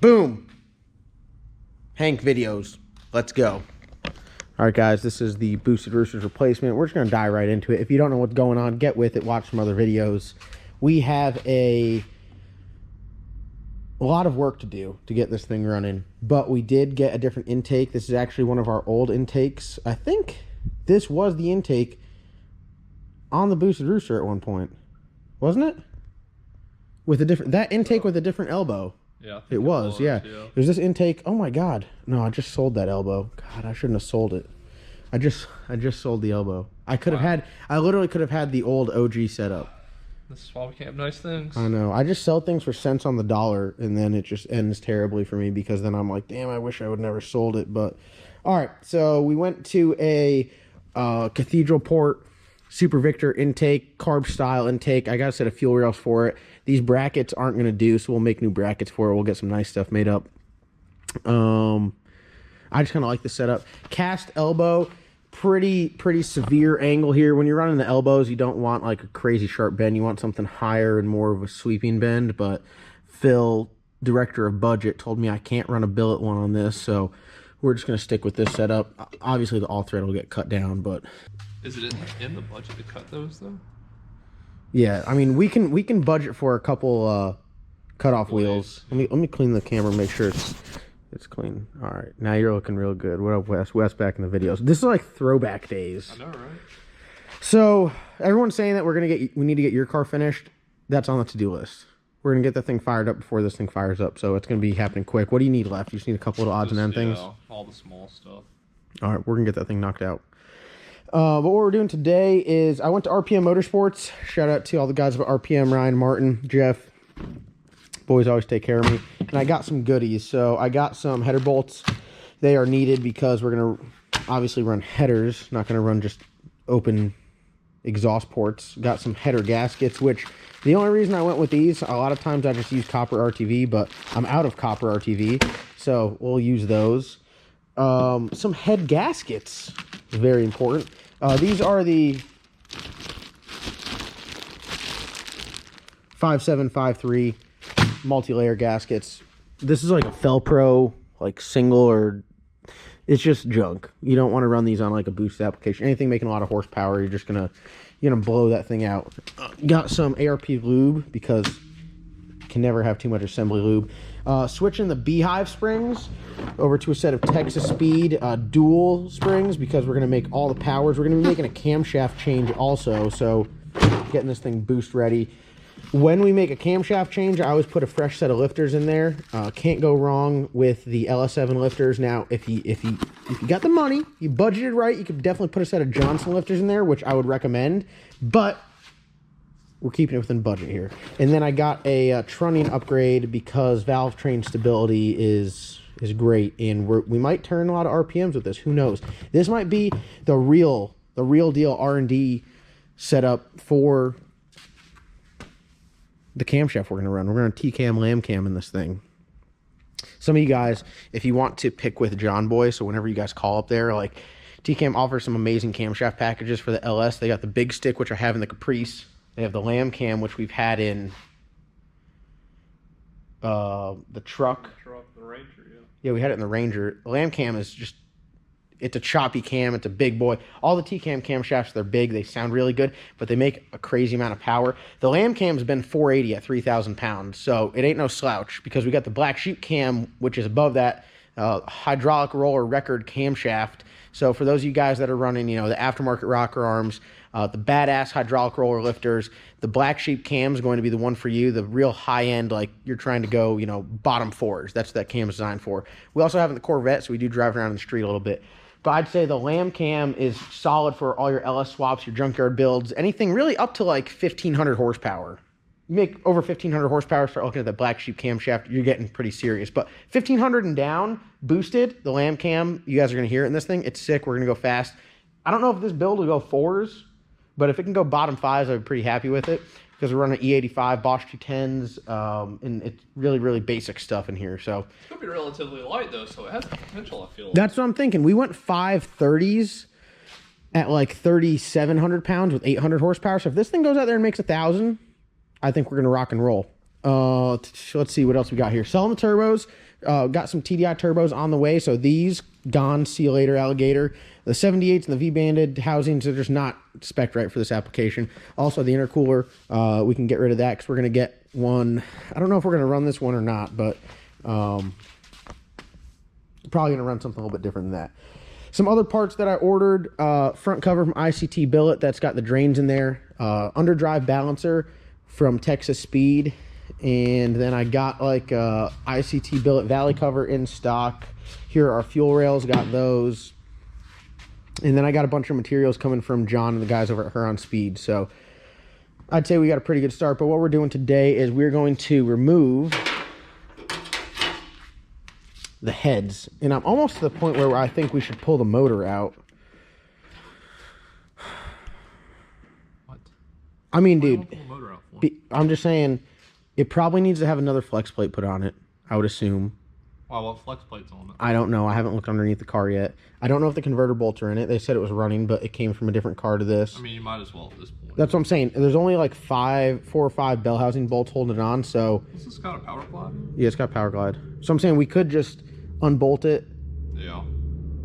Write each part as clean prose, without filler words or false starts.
Boom. Hank videos. Let's go. All right, guys, this is the boosted roosters replacement. We're just going to dive right into it. If you don't know what's going on, get with it. Watch some other videos. We have a lot of work to do to get this thing running, but we did get a different intake. This is actually one of our old intakes. I think this was the intake on the boosted rooster at one point, wasn't it? With a different, that intake with a different elbow. Yeah, it was. Yeah. It was this intake. Oh my God. No, I just sold that elbow. God, I shouldn't have sold it. I just sold the elbow. I could have had, I literally could have had the old OG setup. This is why we can't have nice things. I know. I just sell things for cents on the dollar, and then it just ends terribly for me because then I'm like, damn, I wish I would never sold it. But all right, so we went to a Cathedral Port Super Victor intake, carb style intake. I gotta set a fuel rails for it. These brackets aren't gonna do, so we'll make new brackets for it. We'll get some nice stuff made up. I just kind of like the setup. Cast elbow. Pretty severe angle here. When you're running the elbows, you don't want like a crazy sharp bend. You want something higher and more of a sweeping bend. But Phil, director of budget, told me I can't run a billet one on this, so we're just gonna stick with this setup. Obviously, the all thread will get cut down, but is it in the budget to cut those though? Yeah, I mean we can budget for a couple cutoff wheels. Let me clean the camera, make sure it's clean. All right, now you're looking real good. What up, Wes? Wes back in the videos. This is like throwback days. I know, right? So everyone's saying that we need to get your car finished. That's on the to-do list. We're gonna get the thing fired up before this thing fires up, so it's gonna be happening quick. What do you need left? You just need a couple of odds and end things. All the small stuff. All right, we're gonna get that thing knocked out. But what we're doing today is I went to RPM Motorsports. Shout out to all the guys at RPM, Ryan, Martin, Jeff. Boys always take care of me. And I got some goodies. So I got some header bolts. They are needed because we're going to obviously run headers. Not going to run just open exhaust ports. Got some header gaskets, which the only reason I went with these, a lot of times I just use copper RTV, but I'm out of copper RTV. So we'll use those. Some head gaskets. Very important. These are the 5753 multi-layer gaskets. This is like a Felpro, like single, or it's just junk. You don't want to run these on like a boosted application. Anything making a lot of horsepower, you're gonna blow that thing out. Got some ARP lube because you can never have too much assembly lube. Switching the Beehive springs over to a set of Texas Speed dual springs because we're going to make all the powers. We're going to be making a camshaft change also, so getting this thing boost ready. When we make a camshaft change, I always put a fresh set of lifters in there. Can't go wrong with the LS7 lifters. Now, if you got the money, you budgeted right, you could definitely put a set of Johnson lifters in there, which I would recommend, but we're keeping it within budget here. And then I got a trunnion upgrade because valve train stability is great, and we might turn a lot of RPMs with this. Who knows? This might be the real deal R&D setup for the camshaft we're going to run. We're going to T-cam, lamb cam in this thing. Some of you guys, if you want to pick with John Boy, so whenever you guys call up there, like T-cam offers some amazing camshaft packages for the LS. They got the big stick, which I have in the Caprice. They have the lamb cam, which we've had in the truck. The Ranger, yeah. Yeah, we had it in the Ranger. The lamb cam is just, it's a choppy cam. It's a big boy. All the T-cam camshafts, they're big. They sound really good, but they make a crazy amount of power. The lamb cam's been 480 at 3,000 pounds, so it ain't no slouch because we got the Black Sheep cam, which is above that, hydraulic roller record camshaft. So for those of you guys that are running, the aftermarket rocker arms, the badass hydraulic roller lifters, the Black Sheep cam is going to be the one for you. The real high end, like you're trying to go, bottom fours. That's what that cam is designed for. We also have in the Corvette, so we do drive around in the street a little bit. But I'd say the lamb cam is solid for all your LS swaps, your junkyard builds, anything really up to like 1,500 horsepower. You make over 1,500 horsepower, start looking at the Black Sheep camshaft, you're getting pretty serious. But 1,500 and down, boosted, the lamb cam, you guys are going to hear it in this thing. It's sick. We're going to go fast. I don't know if this build will go fours, but if it can go bottom fives, I'd be pretty happy with it because we're running E85, Bosch 210s, and it's really, really basic stuff in here. So it's going to be relatively light, though, so it has potential, I feel. That's what I'm thinking. We went 530s at like 3,700 pounds with 800 horsepower. So if this thing goes out there and makes 1,000, I think we're going to rock and roll. Let's see what else we got here. Selling the turbos. Got some TDI turbos on the way. So these gone. See you later, alligator. The 78s and the V-banded housings are just not spec'd right for this application. Also, the intercooler, we can get rid of that because we're going to get one. I don't know if we're going to run this one or not, but probably going to run something a little bit different than that. Some other parts that I ordered, front cover from ICT Billet that's got the drains in there, underdrive balancer from Texas Speed, and then I got like ICT Billet valley cover in stock. Here are our fuel rails, got those. And then I got a bunch of materials coming from John and the guys over at Huron Speed. So I'd say we got a pretty good start, but what we're doing today is we're going to remove the heads, and I'm almost to the point where I think we should pull the motor out. What? I mean, Why dude, don't we pull the motor out for? I'm just saying it probably needs to have another flex plate put on it, I would assume. Wow, what flex plate's on it? I don't know. I haven't looked underneath the car yet. I don't know if the converter bolts are in it. They said it was running, but it came from a different car to this. I mean, you might as well at this point. That's what I'm saying. There's only like 4 or 5 bell housing bolts holding it on, so... Is this got a power glide? Yeah, it's got power glide. So I'm saying we could just unbolt it. Yeah.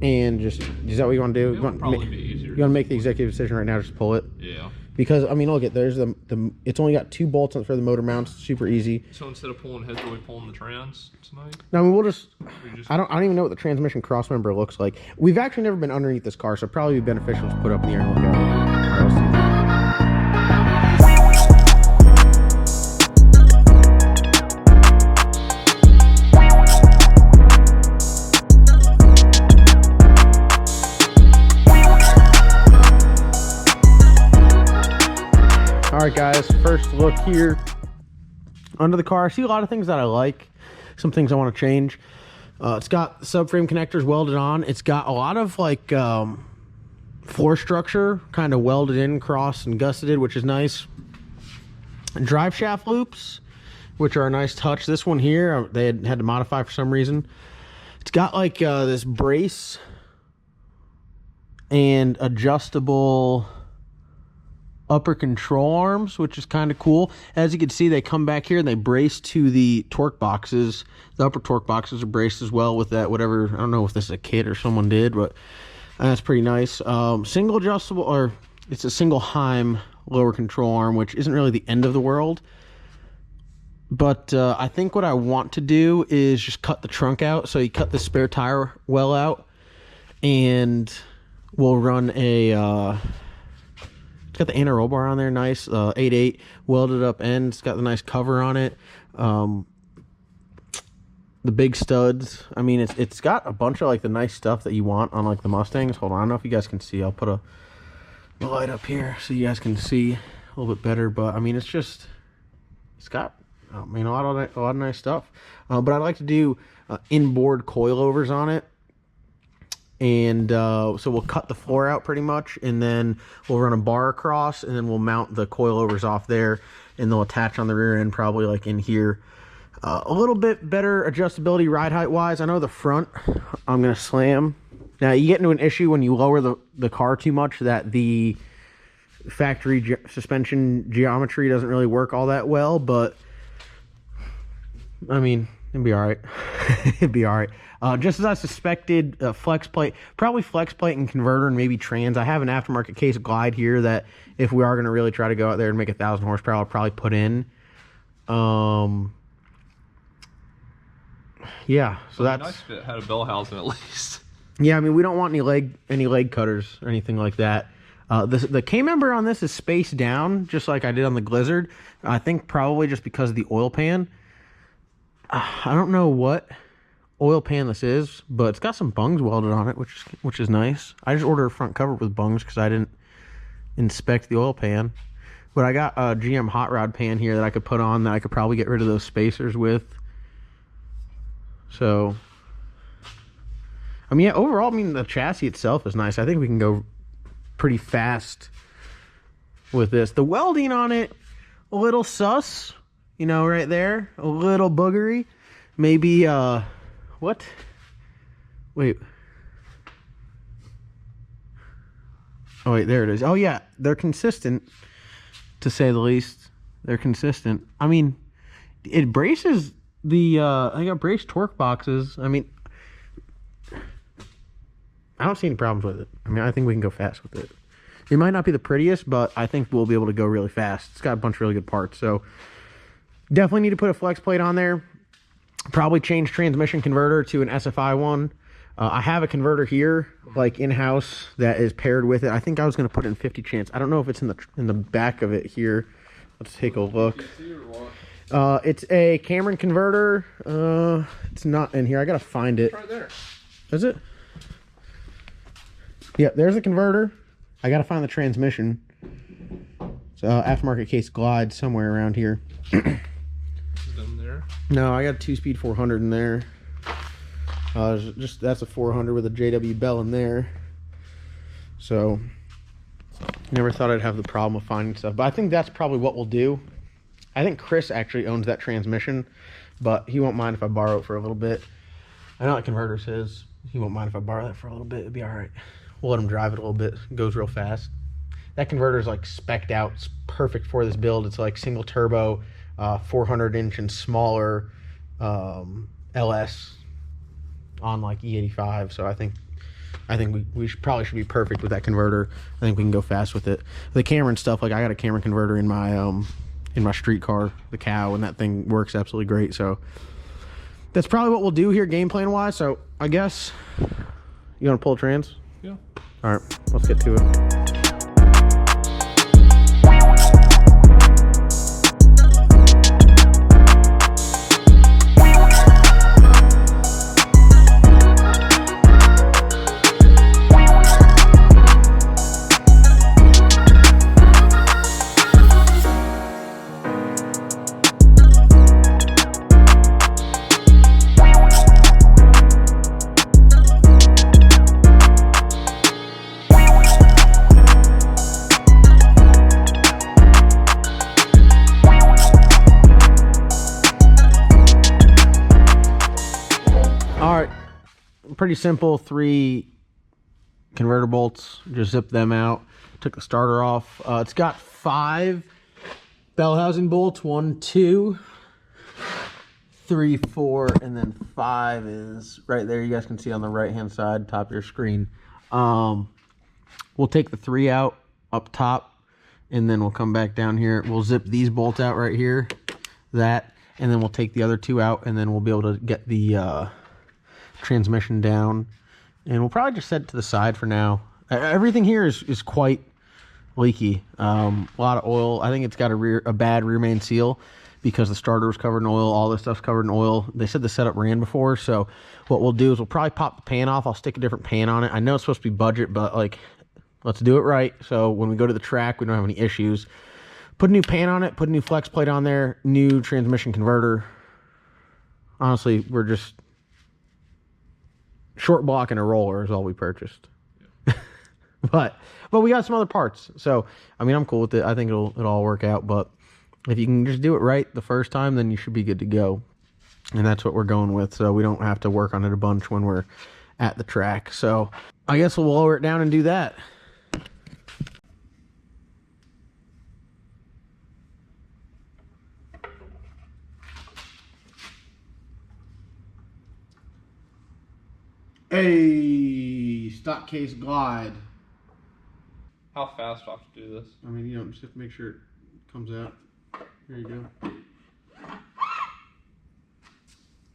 And just... Is that what you want to do? It would probably be easier. You want to make the executive decision right now, just pull it? Yeah. Because, I mean, look, there's the it's only got 2 bolts for the motor mounts. Super easy. So instead of pulling heads, are we pulling the trans tonight? No, I mean, we'll just... just I don't even know what the transmission cross member looks like. We've actually never been underneath this car, so it'd probably be beneficial to put up in the air and look at it. All right, let's do that. All right, guys, first look here under the car. I see a lot of things that I like, some things I want to change. It's got subframe connectors welded on. It's got a lot of like floor structure kind of welded in, crossed and gusseted, which is nice. And drive shaft loops, which are a nice touch. This one here, they had to modify for some reason. It's got like this brace and adjustable upper control arms, which is kind of cool. As you can see, they come back here and they brace to the torque boxes. The upper torque boxes are braced as well with that, whatever, I don't know if this is a kit or someone did, but that's pretty nice. Single adjustable, or it's a single Heim lower control arm, which isn't really the end of the world. But I think what I want to do is just cut the trunk out. So you cut the spare tire well out, and we'll run a... It's got the anti-roll bar on there, nice, 8.8 welded up end. It's got the nice cover on it. The big studs. I mean, it's got a bunch of like the nice stuff that you want on like the Mustangs. Hold on, I don't know if you guys can see. I'll put a light up here so you guys can see a little bit better. But I mean, it's got I mean a lot of nice stuff. But I'd like to do inboard coilovers on it. And so we'll cut the floor out pretty much, and then we'll run a bar across, and then we'll mount the coilovers off there, and they'll attach on the rear end, probably like in here. A little bit better adjustability ride height wise. I know the front I'm gonna slam. Now you get into an issue when you lower the car too much, that the factory suspension geometry doesn't really work all that well, but I mean, it'd be all right. It'd be all right. Just as I suspected, flex plate, probably flex plate and converter and maybe trans. I have an aftermarket case glide here that if we are going to really try to go out there and make 1,000 horsepower, I'll probably put in. Yeah, so that's nice if it had a bell housing at least. Yeah, I mean, we don't want any leg cutters or anything like that. The K member on this is spaced down, just like I did on the Glizzard. I think probably just because of the oil pan. I don't know what oil pan this is, but it's got some bungs welded on it, which is nice. I just ordered a front cover with bungs because I didn't inspect the oil pan. But I got a GM hot rod pan here that I could put on that I could probably get rid of those spacers with. So, I mean, yeah, overall, I mean, the chassis itself is nice. I think we can go pretty fast with this. The welding on it, a little sus, you know, right there. A little boogery. Maybe, what? Wait. Oh, wait, there it is. Oh, yeah, they're consistent, to say the least. They're consistent. I mean, It braces the, I got brace torque boxes. I mean, I don't see any problems with it. I mean, I think we can go fast with it. It might not be the prettiest, but I think we'll be able to go really fast. It's got a bunch of really good parts. So definitely need to put a flex plate on there. Probably change transmission converter to an SFI one. I have a converter here, like in-house, that is paired with it. I think I was going to put it in 50 chance. I don't know if it's in the back of it here. Let's take a look. It's a Cameron converter. It's not in here. I got to find it. Right there. Is it? Yeah, there's the converter. I got to find the transmission. So aftermarket case glide somewhere around here. Is it in there? No, I got a 2-speed 400 in there. That's a 400 with a JW Bell in there. So never thought I'd have the problem of finding stuff, but I think that's probably what we'll do. I think Chris actually owns that transmission, but he won't mind if I borrow it for a little bit. I know that converter's his. He won't mind if I borrow that for a little bit. It'd be all right. We'll let him drive it a little bit. It goes real fast. That converter is like spec'd out. It's perfect for this build. It's like single turbo, 400-inch and smaller LS on like E85. So I think we probably should be perfect with that converter. I think we can go fast with it. The Cameron stuff, like I got a Cameron converter in my street car, the Cow, and that thing works absolutely great. So that's probably what we'll do here game plan wise. So I guess you want to pull trans? Yeah. All right, let's get to it. Pretty simple, 3 converter bolts, just zip them out, took the starter off. It's got 5 bell housing bolts, 1, 2, 3, 4, and then 5 is right there. You guys can see on the right hand side, top of your screen. We'll take the 3 out up top, and then we'll come back down here. We'll zip these bolts out right here, and then we'll take the other 2 out, and then we'll be able to get the transmission down, and we'll probably just set it to the side for now. Everything here is quite leaky. A lot of oil. I think it's got a bad rear main seal because the starter was covered in oil. All this stuff's covered in oil. They said the setup ran before, so what we'll do is we'll probably pop the pan off. I'll stick a different pan on it. I know it's supposed to be budget, but like, let's do it right, so when we go to the track we don't have any issues. Put a new pan on it, put a new flex plate on there, new transmission converter. Honestly, we're just short block and a roller is all we purchased. Yeah. but we got some other parts, so I mean, I'm cool with it. I think it'll all work out, but if you can just do it right the first time, then you should be good to go, and that's what we're going with, so we don't have to work on it a bunch when we're at the track. So I guess we'll lower it down and do that. Hey, stock case glide. How fast do I have to do this? I mean, you know, just have to make sure it comes out. Here you go.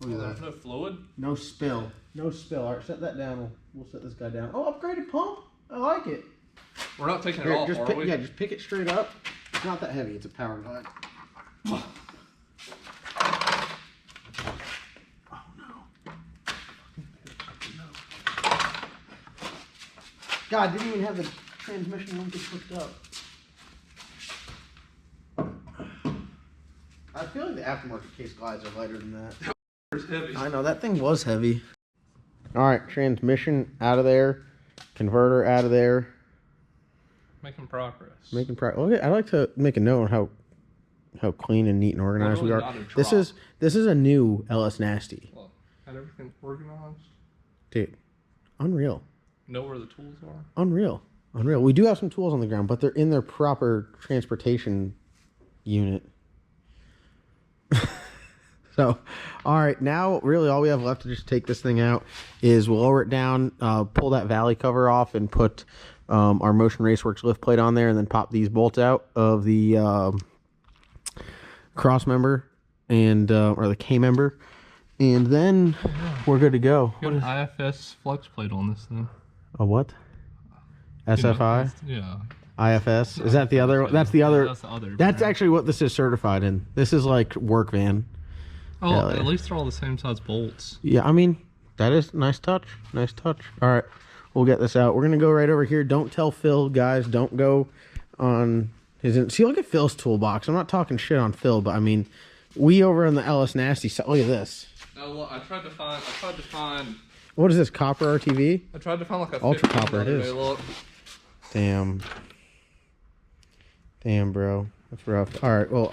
Look at that. No fluid? No spill. No spill. All right, set that down. We'll set this guy down. Oh, upgraded pump. I like it. We're not taking Here, it off, just are we? Yeah, just pick it straight up. It's not that heavy. It's a power glide. God, didn't even have the transmission linkage hooked up. I feel like the aftermarket case glides are lighter than that. It's heavy. I know, that thing was heavy. Alright, transmission out of there. Converter out of there. Making progress. Making progress. Okay, I like to make a note on how clean and neat and organized we are. This is a new LS Nasty. Well, had everything organized. Dude, unreal. Know where the tools are. Unreal. We do have some tools on the ground, but they're in their proper transportation unit. So, all right, now really all we have left to just take this thing out is we'll lower it down, pull that valley cover off, and put our Motion Raceworks lift plate on there, and then pop these bolts out of the cross member and or the K member, and then we're good to go. You got an IFS flex plate on this thing. A what? SFI? Yeah. IFS? Is that the other? That's the other. That's the other. That's actually what this is certified in. This is like work van. Oh, Hell yeah. at least they're all the same size bolts. Yeah, I mean, that is nice touch. Nice touch. All right, we'll get this out. We're gonna go right over here. Don't tell Phil, guys. Don't go on his. See, look at Phil's toolbox. I'm not talking shit on Phil, but I mean, we over on the LS Nasty side. Look at this. No, look, I tried to find. What is this? Copper RTV? I tried to find like a Ultra 15 copper. It the other is. day, look. Damn, bro. That's rough. All right, well,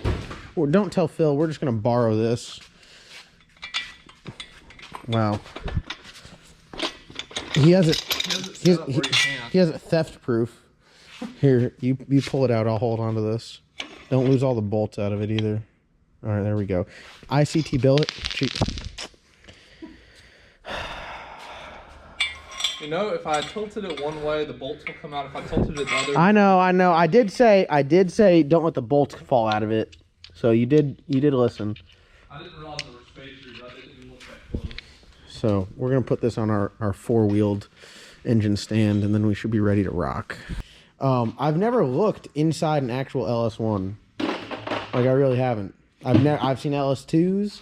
don't tell Phil. We're just going to borrow this. Wow. He has it. He has it theft proof. Here, you pull it out. I'll hold on to this. Don't lose all the bolts out of it either. All right, there we go. ICT billet. You know, if I tilted it one way, the bolts will come out. If I tilted it the other, I know. I did say don't let the bolts fall out of it. So you did listen. I didn't realize there were spacers. I didn't even look that close. So we're gonna put this on our four-wheeled engine stand, and then we should be ready to rock. I've never looked inside an actual LS1. Like, I really haven't. I've seen LS2s.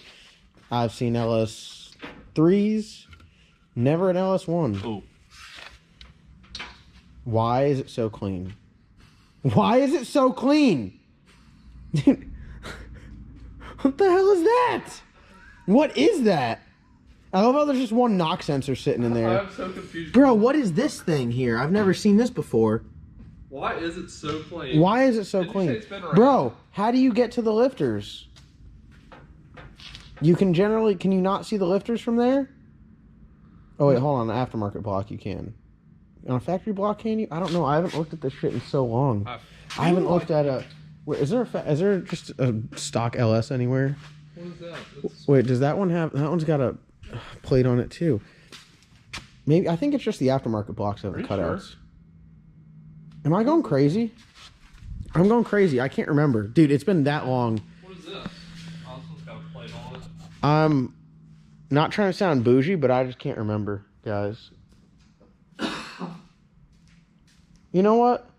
I've seen LS3s. Never an LS1. Oh. Why is it so clean? Why is it so clean? Dude, what the hell is that? What is that? I love how there's just one knock sensor sitting in there. I'm so confused. Bro, what is this thing here? I've never seen this before. Why is it so clean? Why is it so Did you clean? say it's been around? Bro, how do you get to the lifters? You can you not see the lifters from there? Oh wait, hold on. The aftermarket block you can. On a factory block, can you? I don't know. I haven't looked at this shit in so long. I haven't looked at a. Wait, is there just a stock LS anywhere? What is that? Wait, does that one have? That one's got a plate on it too. Maybe I think it's just the aftermarket blocks that have the cutouts. Sure? Am I going crazy? I'm going crazy. I can't remember, dude. It's been that long. What is this? Oh, this one's got a plate on it. I'm not trying to sound bougie, but I just can't remember, guys. You know what?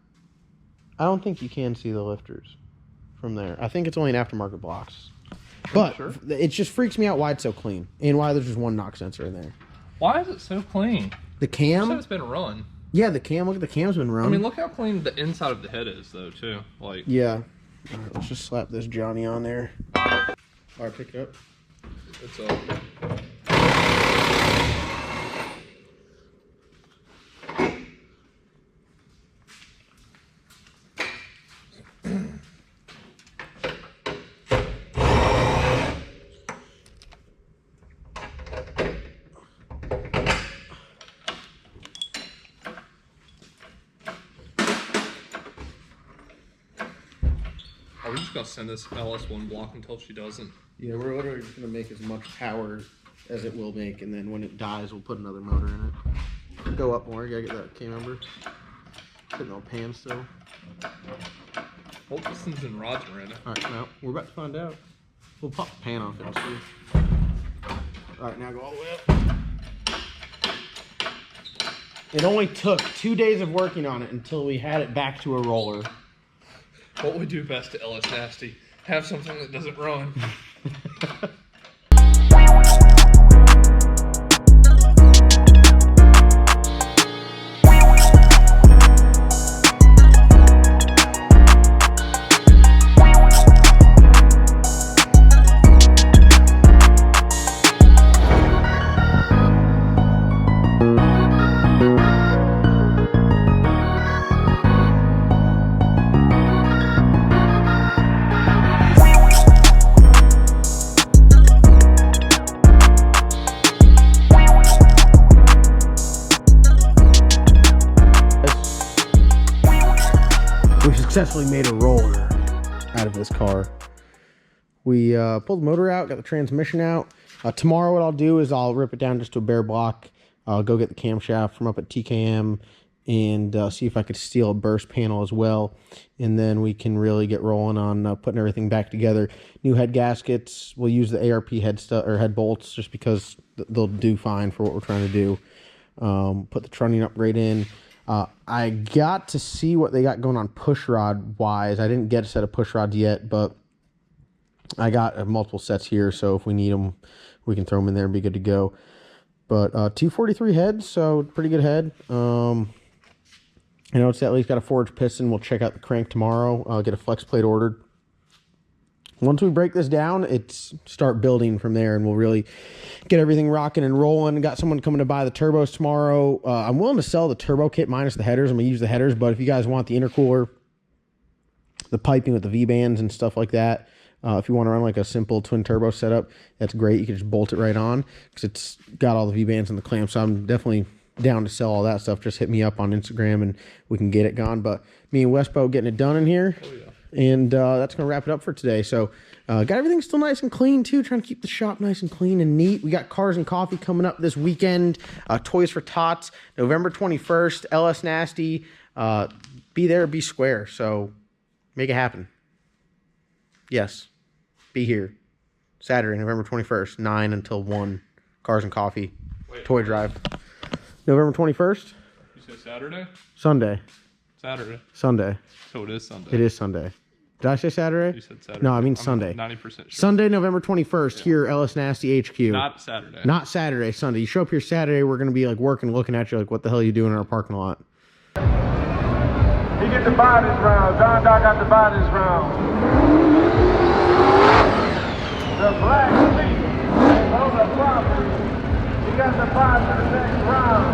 I don't think you can see the lifters from there. I think it's only an aftermarket blocks. But sure? It just freaks me out why it's so clean and why there's just one knock sensor in there. Why is it so clean? The cam? You said it's been run. Yeah, the cam. Look at the cam's been run. I mean, look how clean the inside of the head is, though, too. Like. Yeah. All right, let's just slap this Johnny on there. All right, pick it up. It's up. Are we just gonna send this LS1 block until she doesn't? Yeah, we're literally just gonna make as much power as it will make, and then when it dies, we'll put another motor in it. Go up more. You gotta get that K number. Putting on pan still. Both pistons and rods are in it. All right, now we're about to find out. We'll pop the pan off and see. All right, now go all the way up. It only took 2 days of working on it until we had it back to a roller. What we do best to LS Nasty, have something that doesn't run. We successfully made a roller out of this car. We pulled the motor out, got the transmission out. Tomorrow what I'll do is I'll rip it down just to a bare block. I'll go get the camshaft from up at TKM and see if I could steal a burst panel as well. And then we can really get rolling on putting everything back together. New head gaskets. We'll use the ARP head bolts just because they'll do fine for what we're trying to do. Put the trunnion upgrade in. I got to see what they got going on push rod wise. I didn't get a set of push rods yet, but I got multiple sets here, so if we need them, we can throw them in there and be good to go. But 243 heads, so pretty good head. I know it's at least got a forged piston. We'll check out the crank tomorrow. I'll get a flex plate ordered. Once we break this down, it's start building from there, and we'll really get everything rocking and rolling. Got someone coming to buy the turbos tomorrow. I'm willing to sell the turbo kit minus the headers. I'm going to use the headers, but if you guys want the intercooler, the piping with the V-bands and stuff like that, if you want to run like a simple twin turbo setup, that's great. You can just bolt it right on because it's got all the V-bands and the clamps. So I'm definitely down to sell all that stuff. Just hit me up on Instagram and we can get it gone. But me and Westbo getting it done in here. Oh, yeah. And that's going to wrap it up for today. So got everything still nice and clean too. Trying to keep the shop nice and clean and neat. We got Cars and Coffee coming up this weekend. Toys for Tots, November 21st. LS Nasty. Be there, be square. So make it happen. Yes. Be here. Saturday, November 21st, 9 until 1. Cars and Coffee. Wait, Toy Drive. November 21st? You said Saturday? Sunday. Saturday. Sunday. So it is Sunday. It is Sunday. Did I say Saturday? You said Saturday. No, I mean I'm Sunday. 90% sure. Sunday, November 21st, here, LS Nasty HQ. Not Saturday. Not Saturday, Sunday. You show up here Saturday, we're going to be like working, looking at you like, what the hell are you doing in our parking lot? He get to buy this round. John Doc got to buy this round. The black sheep on the property. He got to buy for the next round.